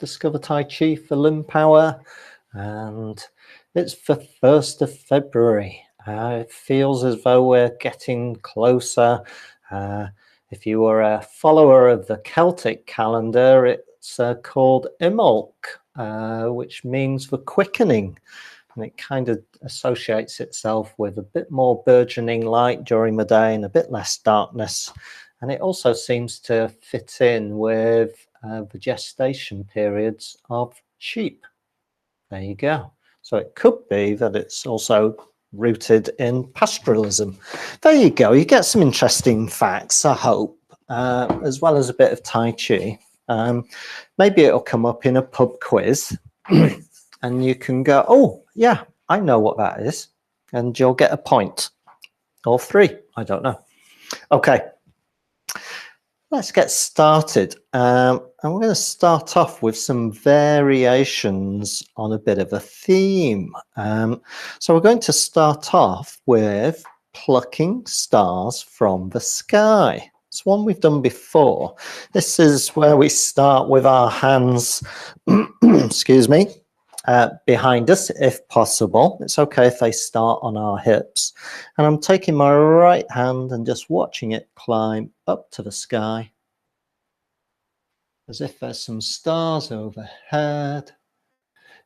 Discover Tai Chi for Limb Power, and it's the 1st of February. It feels as though we're getting closer. If you were a follower of the Celtic calendar, it's called Imbolc, which means the quickening. And it kind of associates itself with a bit more burgeoning light during the day and a bit less darkness. And it also seems to fit in with the gestation periods of sheep. There you go. So it could be that it's also rooted in pastoralism. There you go. You get some interesting facts, I hope, as well as a bit of Tai Chi. Maybe it'll come up in a pub quiz and you can go, oh, yeah, I know what that is. And you'll get a point or 3. I don't know. Okay. Let's get started. And we're going to start off with some variations on a bit of a theme. So we're going to start off with plucking stars from the sky. It's one we've done before. This is where we start with our hands, excuse me, behind us, if possible. It's okay if they start on our hips. And I'm taking my right hand and just watching it climb up to the sky, as if there's some stars overhead.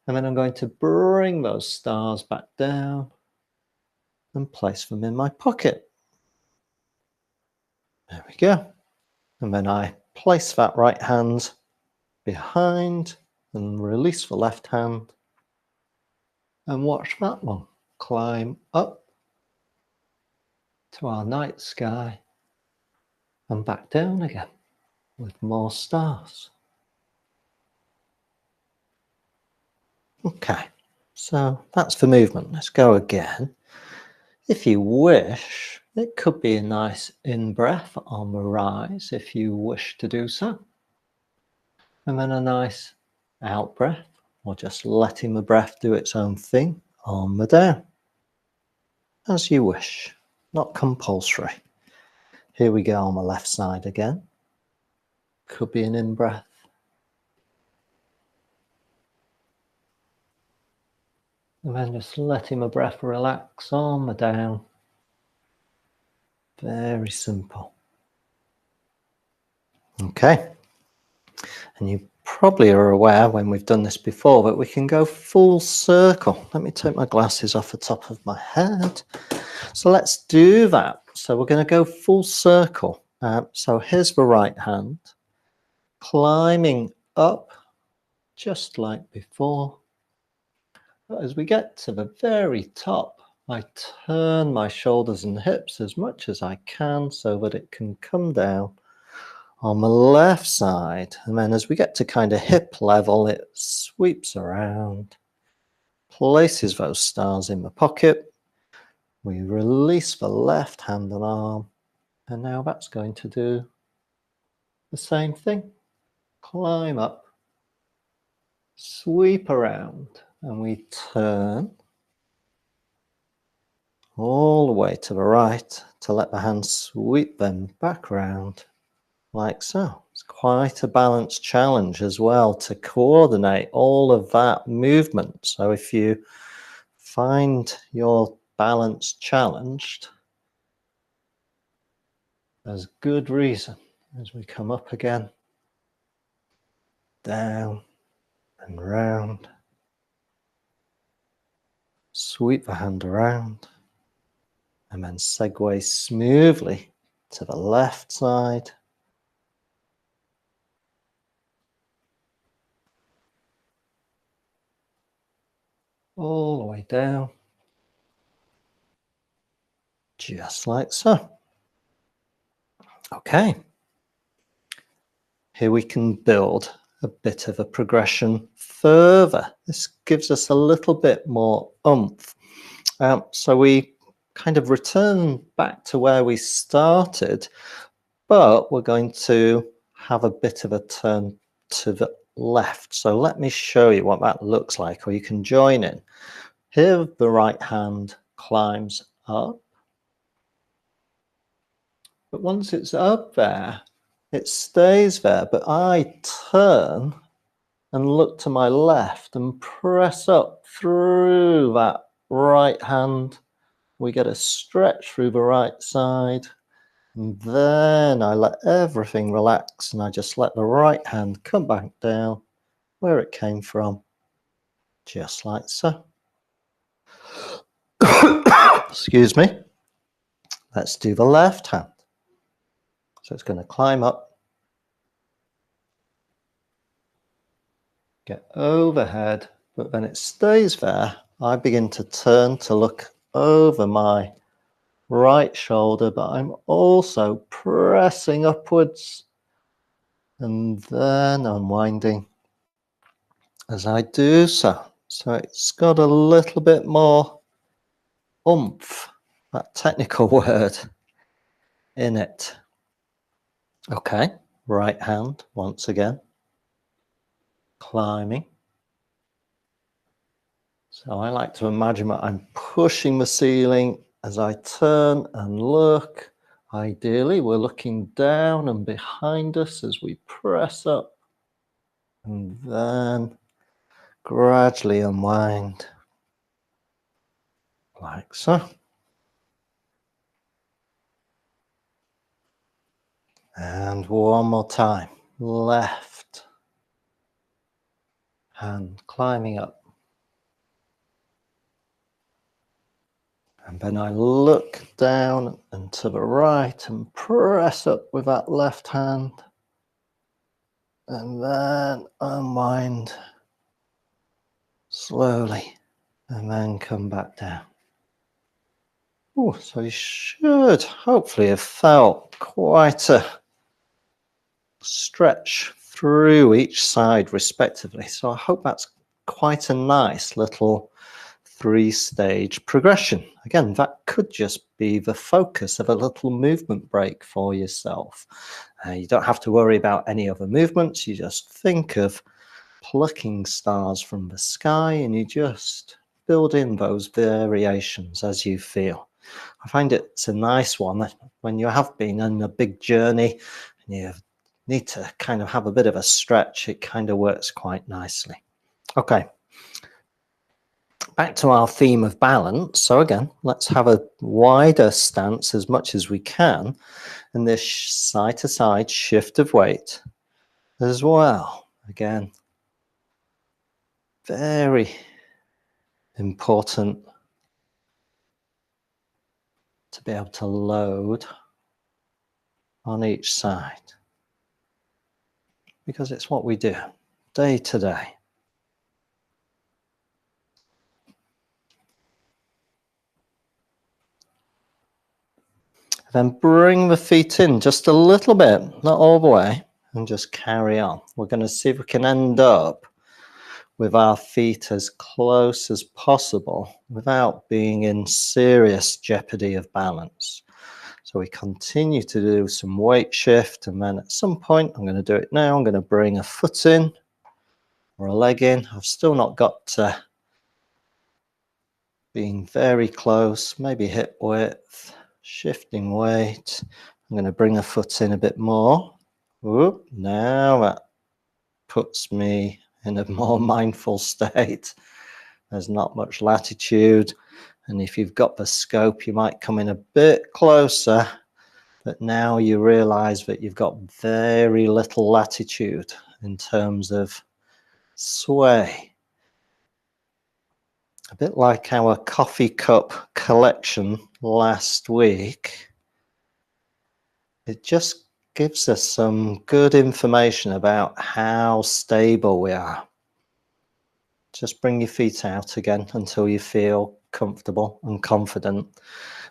And then I'm going to bring those stars back down and place them in my pocket. There we go. And then I place that right hand behind and release the left hand and watch that one climb up to our night sky and back down again with more stars. Okay, so that's the movement. Let's go again. If you wish, it could be a nice in-breath on the rise if you wish to do so. And then a nice out-breath, or just letting the breath do its own thing on the down. As you wish, not compulsory. Here we go on the left side again. Could be an in-breath. And then just letting the breath relax on the down. Very simple. Okay. And you probably are aware when we've done this before that we can go full circle. Let me take my glasses off the top of my head. So let's do that. So we're going to go full circle. So here's the right hand, climbing up just like before. But as we get to the very top, I turn my shoulders and hips as much as I can so that it can come down on the left side. And then as we get to kind of hip level, it sweeps around, places those stars in the pocket. We release the left hand and arm. And now that's going to do the same thing. Climb up, sweep around, and we turn all the way to the right to let the hands sweep them back around like so. It's quite a balanced challenge as well to coordinate all of that movement. So if you find your balance challenged, there's good reason as we come up again, down and round, sweep the hand around, and then segue smoothly to the left side. All the way down, just like so. Okay, here we can build a bit of a progression further. This gives us a little bit more oomph. So we kind of return back to where we started, but we're going to have a bit of a turn to the left. So let me show you what that looks like, or you can join in. Here the right hand climbs up, but once it's up there, it stays there, but I turn and look to my left and press up through that right hand. We get a stretch through the right side. And then I let everything relax and I just let the right hand come back down where it came from, just like so. Excuse me. Let's do the left hand. So it's going to climb up, get overhead, but then it stays there. I begin to turn to look over my right shoulder, but I'm also pressing upwards and then unwinding as I do so. So it's got a little bit more oomph, that technical word, in it. Okay, right hand once again, climbing. So I like to imagine that I'm pushing the ceiling as I turn and look. Ideally, we're looking down and behind us as we press up and then gradually unwind like so. And one more time, left hand climbing up. And then I look down and to the right and press up with that left hand. And then unwind slowly and then come back down. Oh, so you should hopefully have felt quite a stretch through each side respectively. So I hope that's quite a nice little 3-stage progression. Again, that could just be the focus of a little movement break for yourself. You don't have to worry about any other movements. You just think of plucking stars from the sky and you just build in those variations as you feel. I find it's a nice one when you have been on a big journey and you need to kind of have a bit of a stretch. It kind of works quite nicely. Okay. Back to our theme of balance. So again, let's have a wider stance as much as we can. And this side to side shift of weight as well. Again, very important to be able to load on each side. Because it's what we do day to day. Then bring the feet in just a little bit, not all the way, and just carry on. We're going to see if we can end up with our feet as close as possible without being in serious jeopardy of balance. So we continue to do some weight shift, and then at some point, I'm going to do it now, I'm going to bring a foot in or a leg in. I've still not got to being very close, maybe hip width. Shifting weight. I'm going to bring a foot in a bit more. Whoop, now that puts me in a more mindful state. There's not much latitude. And if you've got the scope, you might come in a bit closer. But now you realize that you've got very little latitude in terms of sway. A bit like our coffee cup collection last week. It just gives us some good information about how stable we are. Just bring your feet out again until you feel comfortable and confident.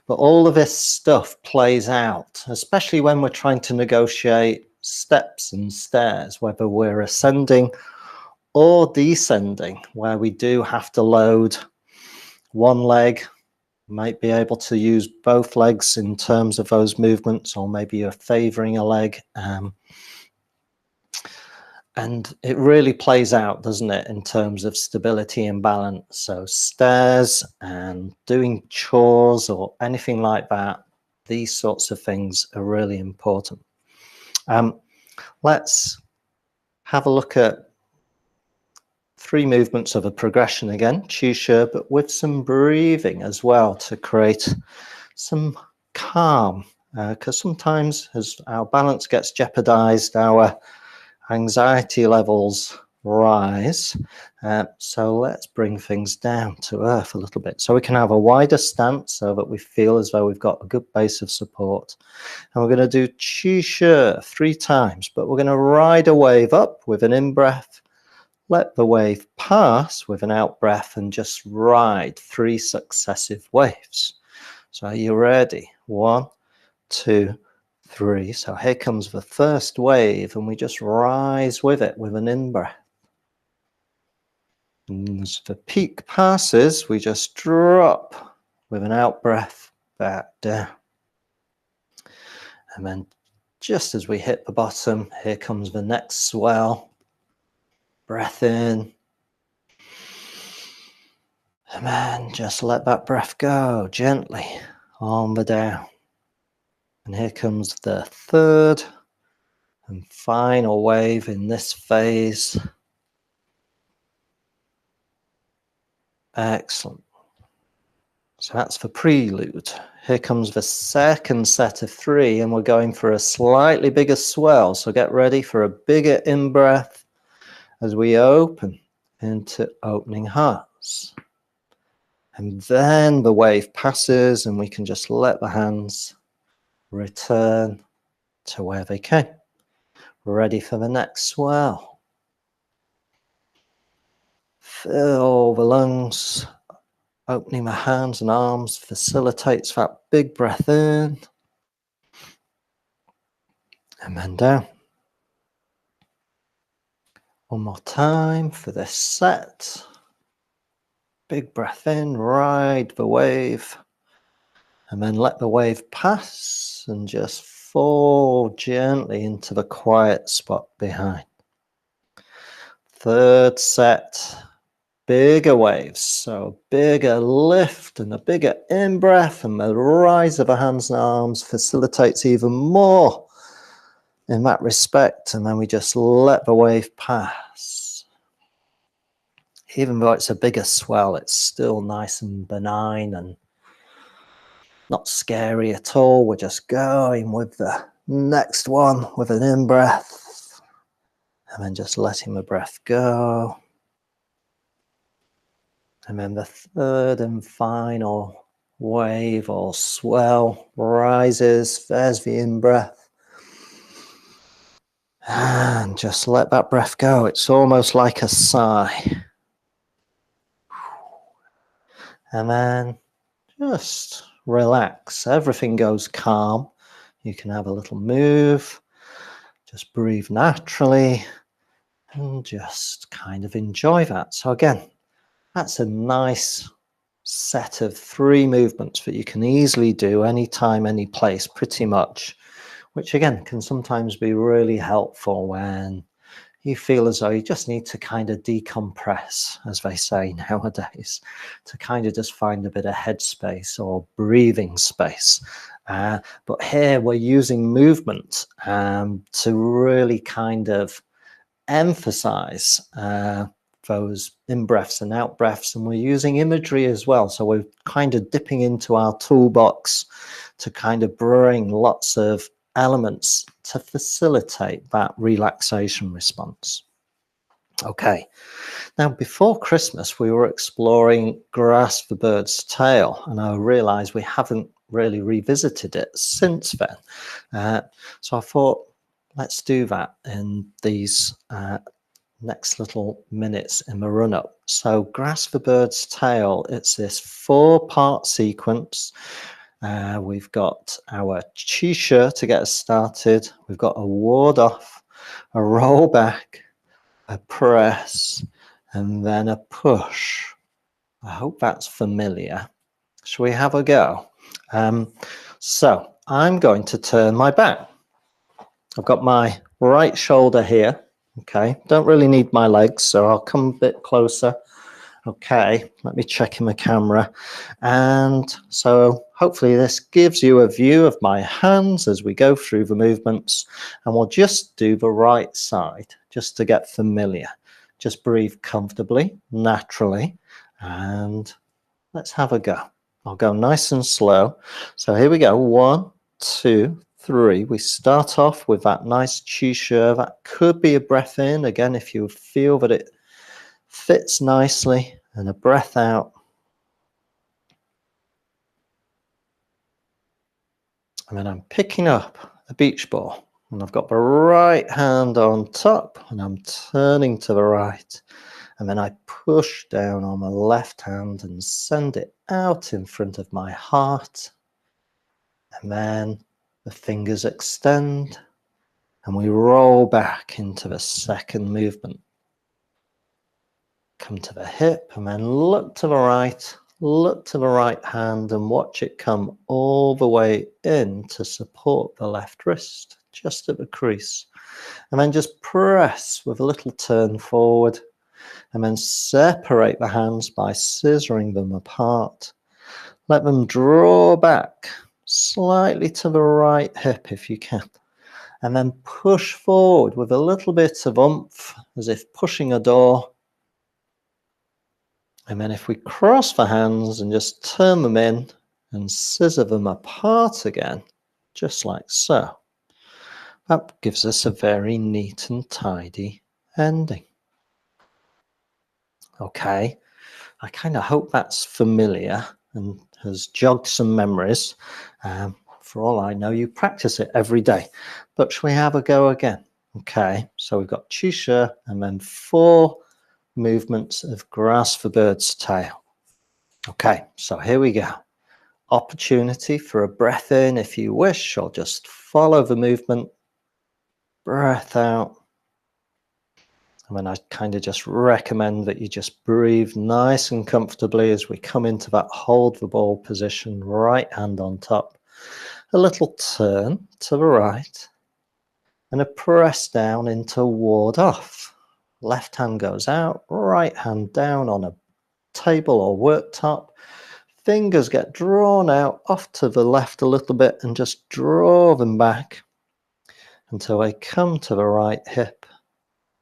But all of this stuff plays out, especially when we're trying to negotiate steps and stairs, whether we're ascending or descending, where we do have to load one leg. Might be able to use both legs in terms of those movements, or maybe you're favoring a leg. And it really plays out, doesn't it, in terms of stability and balance. So stairs and doing chores or anything like that, these sorts of things are really important. Let's have a look at 3 movements of a progression again, Qi Shi, but with some breathing as well to create some calm. Because sometimes as our balance gets jeopardized, our anxiety levels rise. So let's bring things down to earth a little bit. So we can have a wider stance so that we feel as though we've got a good base of support. And we're going to do Qi Shi 3 times, but we're going to ride a wave up with an in-breath, let the wave pass with an out-breath, and just ride 3 successive waves. So are you ready? 1, 2, 3. So here comes the first wave, and we just rise with it with an in-breath. And as the peak passes, we just drop with an out-breath back down. And then just as we hit the bottom, here comes the next swell. Breath in. And then just let that breath go gently on the down. And here comes the third and final wave in this phase. Excellent. So that's the prelude. Here comes the second set of 3, and we're going for a slightly bigger swell. So get ready for a bigger in-breath as we open into opening hearts. And then the wave passes, and we can just let the hands return to where they came. Ready for the next swell. Fill the lungs. Opening the hands and arms facilitates that big breath in. And then down. One more time for this set. Big breath in, ride the wave. And then let the wave pass and just fall gently into the quiet spot behind. Third set, bigger waves. So bigger lift and a bigger in-breath, and the rise of the hands and arms facilitates even more in that respect. And then we just let the wave pass. Even though it's a bigger swell, it's still nice and benign and not scary at all. We're just going with the next one with an in-breath, and then just letting the breath go. And then the third and final wave or swell rises. There's the in-breath. And just let that breath go. It's almost like a sigh. And then just relax. Everything goes calm. You can have a little move. Just breathe naturally and just kind of enjoy that. So again, that's a nice set of 3 movements that you can easily do anytime, any place, pretty much, which again can sometimes be really helpful when you feel as though you just need to kind of decompress, as they say nowadays, to kind of just find a bit of headspace or breathing space. But here we're using movement to really kind of emphasize those in-breaths and out-breaths, and we're using imagery as well. So we're kind of dipping into our toolbox to kind of bring lots of elements to facilitate that relaxation response. Okay, now before Christmas we were exploring grasp the bird's tail, and I realized we haven't really revisited it since then. So I thought, let's do that in these next little minutes in the run-up. So grasp the bird's tail, it's this 4-part sequence. We've got our Qi Shi to get us started. We've got a ward off, a roll back, a press, and then a push. I hope that's familiar. Shall we have a go? So I'm going to turn my back. I've got my right shoulder here. Okay, don't really need my legs, so I'll come a bit closer. Okay, let me check in the camera. And so hopefully this gives you a view of my hands as we go through the movements. And we'll just do the right side, just to get familiar. Just breathe comfortably, naturally, and let's have a go. I'll go nice and slow. So here we go. 1, 2, 3. We start off with that nice Qi Shi. That could be a breath in. Again, if you feel that it fits nicely, and a breath out. And then I'm picking up a beach ball. And I've got the right hand on top, and I'm turning to the right. And then I push down on my left hand and send it out in front of my heart. And then the fingers extend, and we roll back into the second movement. Come to the hip, and then look to the right. Look to the right hand and watch it come all the way in to support the left wrist, just at the crease. And then just press with a little turn forward. And then separate the hands by scissoring them apart. Let them draw back slightly to the right hip if you can. And then push forward with a little bit of oomph, as if pushing a door. And then if we cross the hands and just turn them in and scissor them apart again, just like so. That gives us a very neat and tidy ending. Okay, I kind of hope that's familiar and has jogged some memories. For all I know, you practice it every day. But shall we have a go again? Okay, so we've got Qi Shi and then 4 movements of grass for bird's tail. Okay, so here we go. Opportunity for a breath in if you wish, or just follow the movement. Breath out. And then I kind of just recommend that you just breathe nice and comfortably as we come into that hold the ball position, right hand on top. A little turn to the right and a press down into ward off. Left hand goes out, right hand down on a table or worktop. Fingers get drawn out off to the left a little bit and just draw them back until they come to the right hip.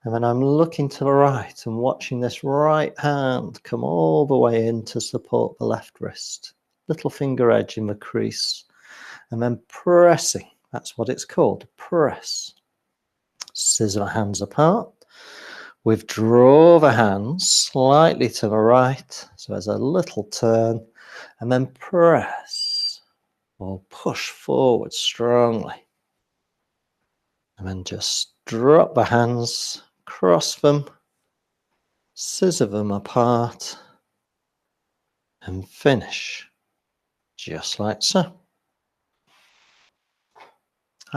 And then I'm looking to the right and watching this right hand come all the way in to support the left wrist. Little finger edge in the crease. And then pressing. That's what it's called. Press. Scissor hands apart. Withdraw the hands slightly to the right. So there's a little turn. And then press. Or push forward strongly. And then just drop the hands. Cross them, scissor them apart, and finish, just like so.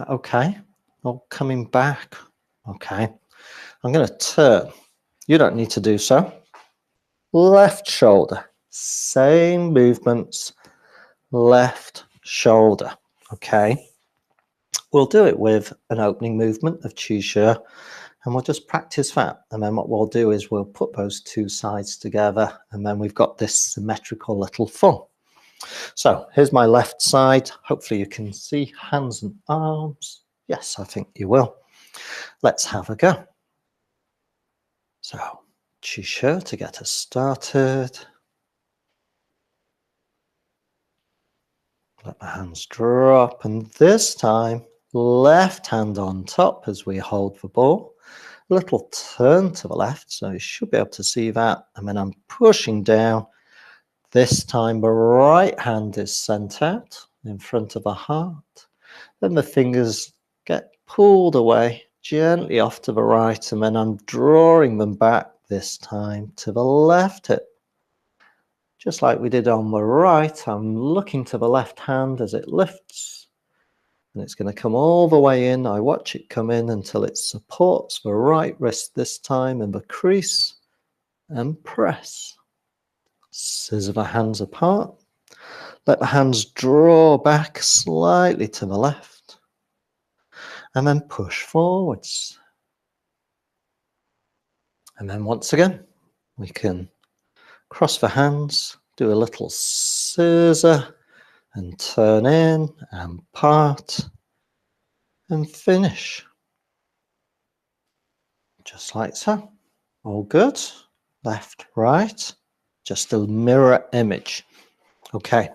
Okay, well, coming back. Okay, I'm going to turn. You don't need to do so. Left shoulder, same movements, left shoulder. Okay, we'll do it with an opening movement of Qi Shi. And we'll just practice that. And then what we'll do is we'll put those 2 sides together. And then we've got this symmetrical little thumb. So here's my left side. Hopefully you can see hands and arms. Yes, I think you will. Let's have a go. So Qi Shi to get us started. Let the hands drop. And this time, left hand on top as we hold the ball. A little turn to the left, so you should be able to see that. And then I'm pushing down. This time the right hand is sent out in front of the heart. Then the fingers get pulled away gently off to the right, and then I'm drawing them back this time to the left hip. Just like we did on the right, I'm looking to the left hand as it lifts. And it's going to come all the way in. I watch it come in until it supports the right wrist this time in the crease. And press. Scissor the hands apart. Let the hands draw back slightly to the left. And then push forwards. And then once again, we can cross the hands, do a little scissor, and turn in and part and finish. Just like so. All good. Left, right. Just a mirror image. Okay.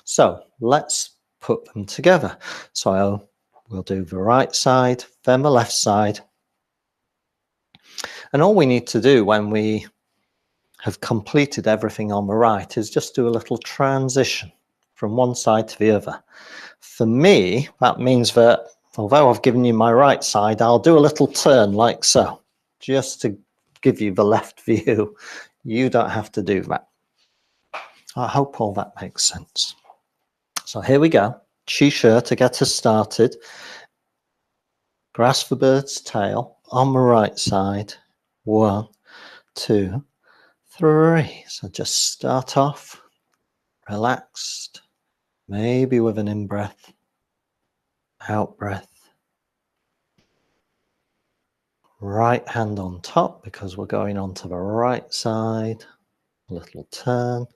So let's put them together. So we'll do the right side, then the left side. And all we need to do when we have completed everything on the right is just do a little transition from one side to the other. For me, that means that although I've given you my right side, I'll do a little turn like so, just to give you the left view. You don't have to do that. I hope all that makes sense. So here we go. Chi to get us started. Grasp the bird's tail on the right side. 1, 2, 3. So just start off relaxed, maybe with an in-breath, out-breath. Right hand on top because we're going on to the right side. A little turn,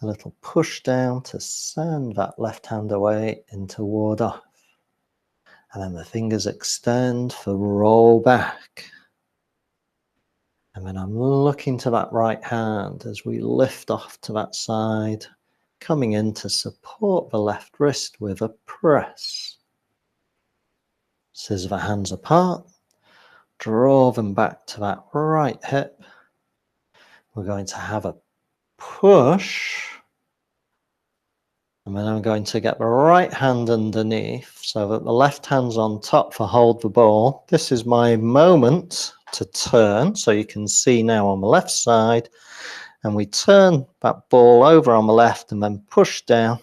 a little push down to send that left hand away into ward off. And then the fingers extend for roll back. And then I'm looking to that right hand as we lift off to that side, coming in to support the left wrist with a press. Scissor the hands apart, draw them back to that right hip. We're going to have a push. And then I'm going to get the right hand underneath so that the left hand's on top for hold the ball. This is my moment to turn. So you can see now on the left side. And we turn that ball over on the left and then push down.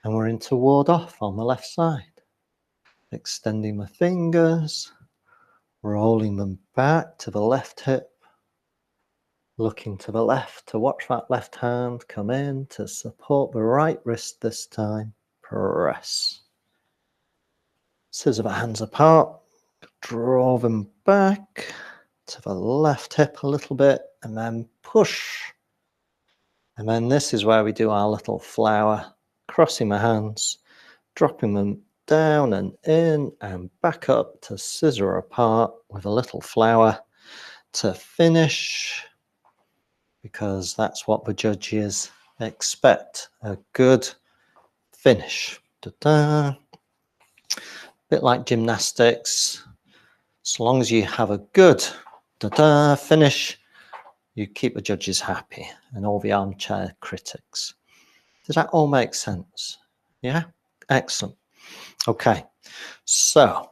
And we're into ward off on the left side. Extending my fingers, rolling them back to the left hip. Looking to the left to watch that left hand come in to support the right wrist this time. Press. Scissor the hands apart. Draw them back to the left hip a little bit and then push. And then this is where we do our little flower. Crossing my hands, dropping them down and in and back up to scissor apart with a little flower to finish. Because that's what the judges expect, a good finish. Da-da. Bit like gymnastics, as long as you have a good da-da finish, you keep the judges happy and all the armchair critics. Does that all make sense? Yeah? Excellent. Okay, so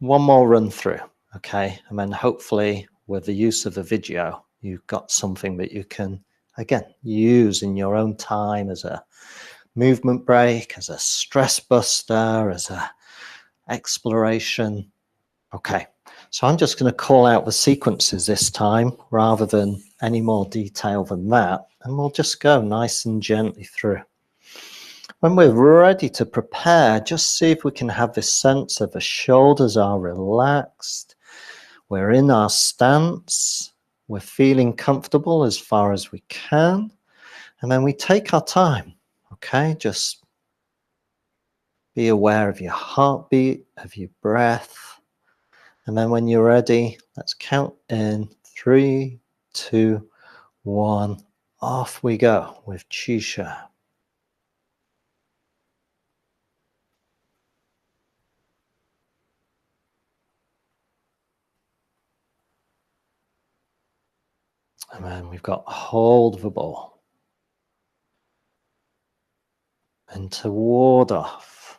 one more run through, okay? And then hopefully with the use of the video, you've got something that you can, again, use in your own time as a movement break, as a stress buster, as a exploration. Okay, so I'm just going to call out the sequences this time rather than any more detail than that, and we'll just go nice and gently through. When we're ready to prepare, just see if we can have this sense of the shoulders are relaxed. We're in our stance. We're feeling comfortable as far as we can. And then we take our time, okay? Just be aware of your heartbeat, of your breath. And then when you're ready, let's count in 3, 2, 1. Off we go with Chi. And then we've got hold the ball. And to ward off.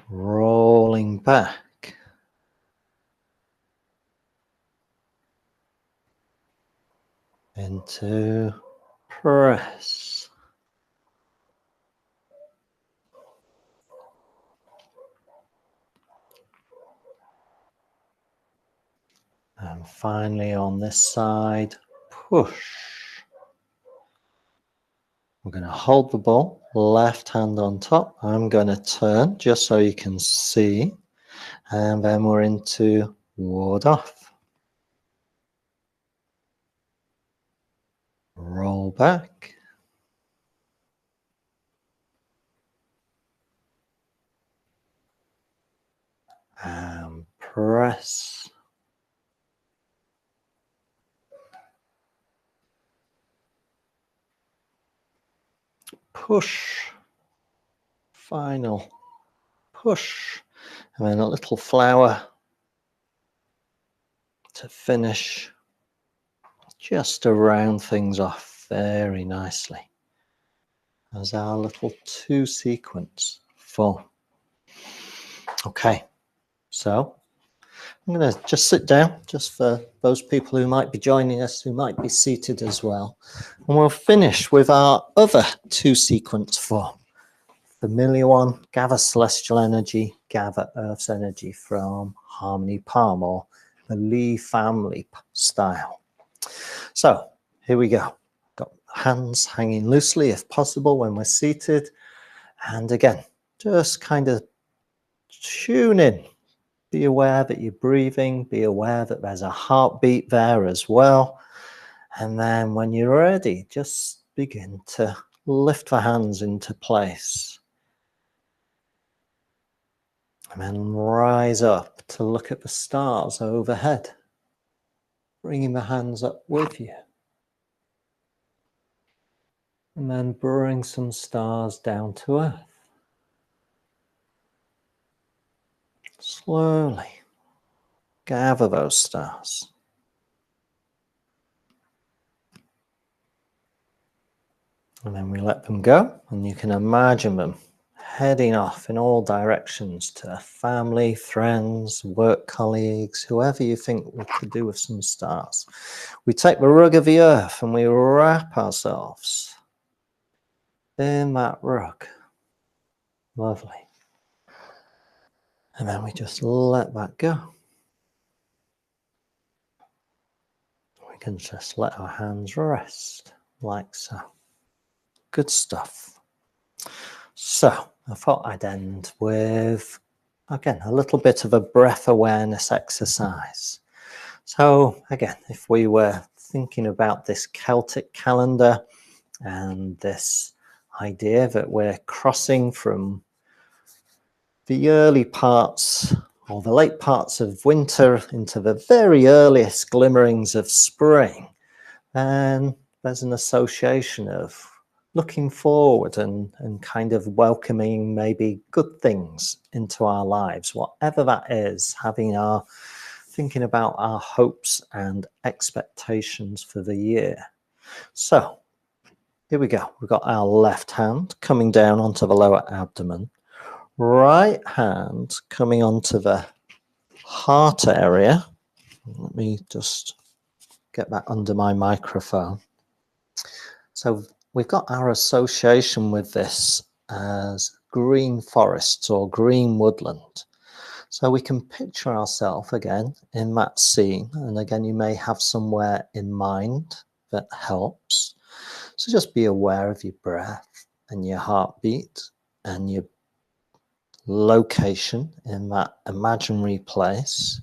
Rolling back. Into press. And finally on this side, push. We're going to hold the ball, left hand on top. I'm going to turn just so you can see. And then we're into ward off. Roll back. and press. Push. Final push. And then a little flower to finish, just to round things off very nicely as our little 2 sequence full. Okay, so I'm going to just sit down, just for those people who might be joining us, who might be seated as well. And we'll finish with our other 2 sequence form. Familiar one, gather celestial energy, gather Earth's energy from Harmony Palm, or the Lee family style. So here we go. Got hands hanging loosely if possible when we're seated. And again, just kind of tune in. Be aware that you're breathing. Be aware that there's a heartbeat there as well. And then when you're ready, just begin to lift the hands into place. And then rise up to look at the stars overhead. Bringing the hands up with you. And then bring some stars down to earth. Slowly gather those stars. And then we let them go, and you can imagine them heading off in all directions to family, friends, work colleagues, whoever you think we could do with some stars. We take the rug of the earth and we wrap ourselves in that rug. Lovely. And then we just let that go. We can just let our hands rest like so. Good stuff. So I thought I'd end with, again, a little bit of a breath awareness exercise. So again, if we were thinking about this Celtic calendar and this idea that we're crossing from the early parts or the late parts of winter into the very earliest glimmerings of spring, then there's an association of looking forward and kind of welcoming maybe good things into our lives, whatever that is, thinking about our hopes and expectations for the year. So here we go. We've got our left hand coming down onto the lower abdomen, right hand coming onto the heart area. Let me just get that under my microphone. So we've got our association with this as green forests or green woodland. So we can picture ourselves again in that scene. And again, you may have somewhere in mind that helps. So just be aware of your breath and your heartbeat and your location in that imaginary place.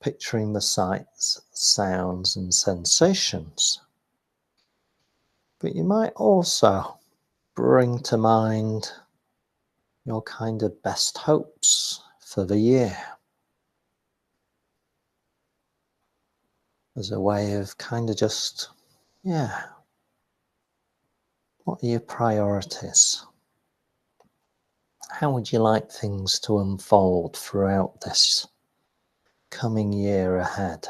Picturing the sights, sounds, and sensations. But you might also bring to mind your kind of best hopes for the year as a way of kind of just, what are your priorities? How would you like things to unfold throughout this coming year ahead?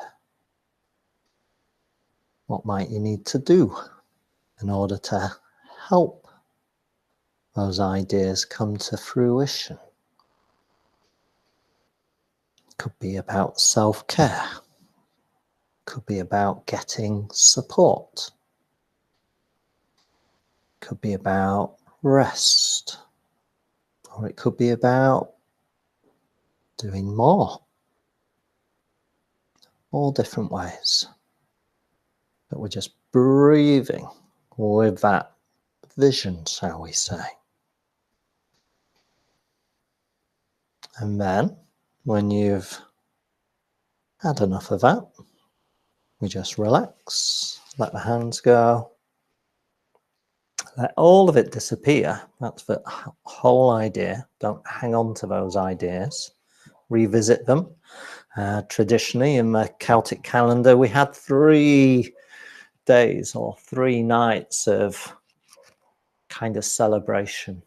What might you need to do in order to help those ideas come to fruition? Could be about self-care. Could be about getting support. Could be about rest. Or it could be about doing more. All different ways. But we're just breathing with that vision, shall we say. And then, when you've had enough of that, we just relax, let the hands go, let all of it disappear. That's the whole idea. Don't hang on to those ideas. Revisit them. Traditionally, in the Celtic calendar, we had 3 days or 3 nights of kind of celebration,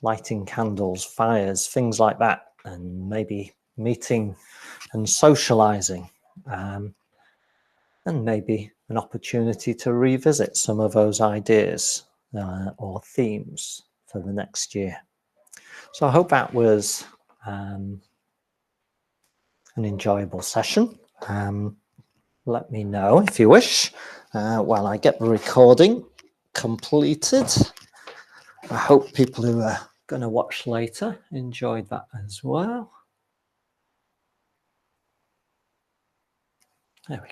lighting candles, fires, things like that, and maybe meeting and socializing, and maybe an opportunity to revisit some of those ideas or themes for the next year. So I hope that was an enjoyable session. Let me know if you wish while I get the recording completed. I hope people who are going to watch later enjoyed that as well. There we go.